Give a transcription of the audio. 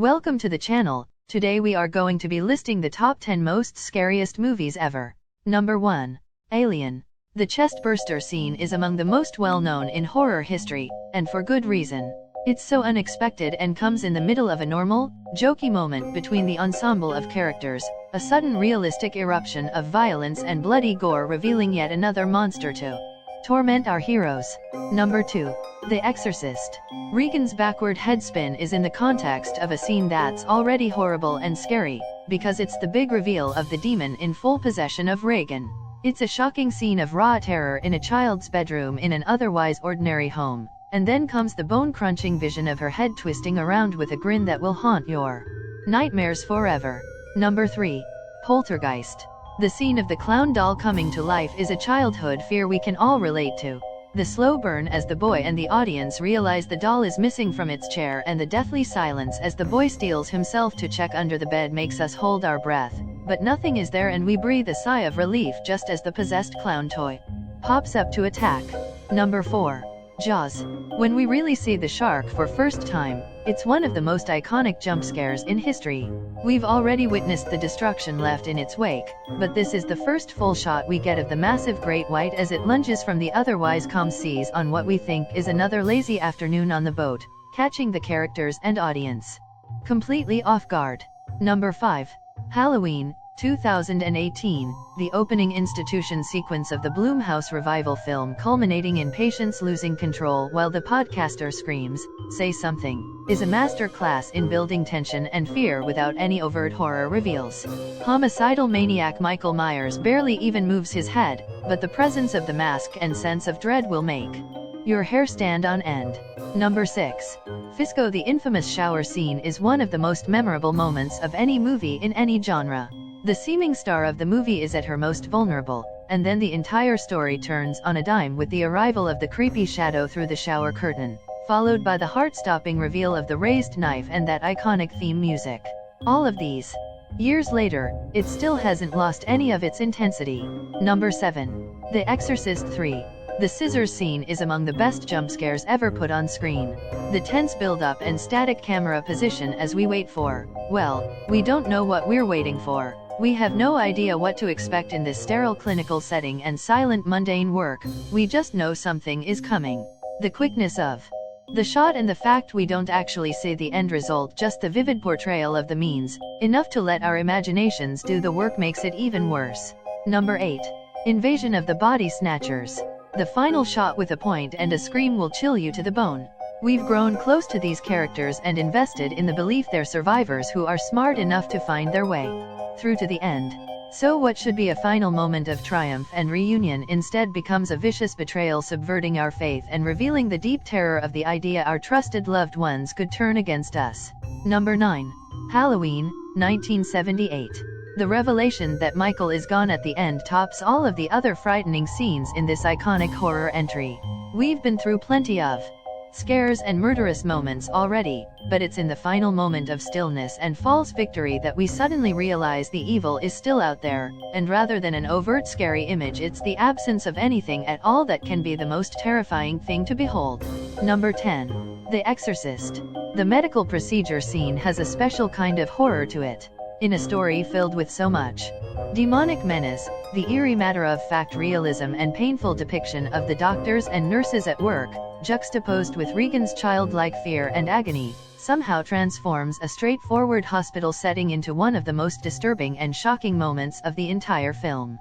Welcome to the channel. Today we are going to be listing the top 10 most scariest movies ever. Number 1. Alien. The chest-burster scene is among the most well-known in horror history, and for good reason. It's so unexpected and comes in the middle of a normal, jokey moment between the ensemble of characters, a sudden realistic eruption of violence and bloody gore revealing yet another monster to torment our heroes. Number 2. The Exorcist. Regan's backward headspin is in the context of a scene that's already horrible and scary, because it's the big reveal of the demon in full possession of Regan. It's a shocking scene of raw terror in a child's bedroom in an otherwise ordinary home, and then comes the bone-crunching vision of her head twisting around with a grin that will haunt your nightmares forever. Number 3. Poltergeist. The scene of the clown doll coming to life is a childhood fear we can all relate to. The slow burn as the boy and the audience realize the doll is missing from its chair, and the deathly silence as the boy steels himself to check under the bed makes us hold our breath. But nothing is there and we breathe a sigh of relief just as the possessed clown toy pops up to attack. Number 4. Jaws. When we really see the shark for first time, it's one of the most iconic jump scares in history. We've already witnessed the destruction left in its wake, but this is the first full shot we get of the massive great white as it lunges from the otherwise calm seas on what we think is another lazy afternoon on the boat, catching the characters and audience completely off guard. Number 5. Halloween, 2018, the opening institution sequence of the Blumhouse revival film culminating in patients losing control while the podcaster screams, "Say something," is a master class in building tension and fear without any overt horror reveals. Homicidal maniac Michael Myers barely even moves his head, but the presence of the mask and sense of dread will make your hair stand on end. Number 6. Fisco. The infamous shower scene is one of the most memorable moments of any movie in any genre. The seeming star of the movie is at her most vulnerable, and then the entire story turns on a dime with the arrival of the creepy shadow through the shower curtain, followed by the heart-stopping reveal of the raised knife and that iconic theme music. All of these years later, it still hasn't lost any of its intensity. Number 7. The Exorcist 3. The scissors scene is among the best jump scares ever put on screen. The tense build-up and static camera position as we wait for, well, we don't know what we're waiting for. We have no idea what to expect in this sterile clinical setting and silent mundane work, we just know something is coming. The quickness of the shot and the fact we don't actually see the end result, just the vivid portrayal of the means, enough to let our imaginations do the work, makes it even worse. Number 8. Invasion of the Body Snatchers. The final shot with a point and a scream will chill you to the bone. We've grown close to these characters and invested in the belief they're survivors who are smart enough to find their way through to the end. So what should be a final moment of triumph and reunion instead becomes a vicious betrayal, subverting our faith and revealing the deep terror of the idea our trusted loved ones could turn against us. Number 9. Halloween, 1978. The revelation that Michael is gone at the end tops all of the other frightening scenes in this iconic horror entry. We've been through plenty of scares and murderous moments already, but it's in the final moment of stillness and false victory that we suddenly realize the evil is still out there, and rather than an overt scary image, it's the absence of anything at all that can be the most terrifying thing to behold. Number 10. The Exorcist. The medical procedure scene has a special kind of horror to it. In a story filled with so much demonic menace, the eerie matter-of-fact realism and painful depiction of the doctors and nurses at work, juxtaposed with Regan's childlike fear and agony, somehow transforms a straightforward hospital setting into one of the most disturbing and shocking moments of the entire film.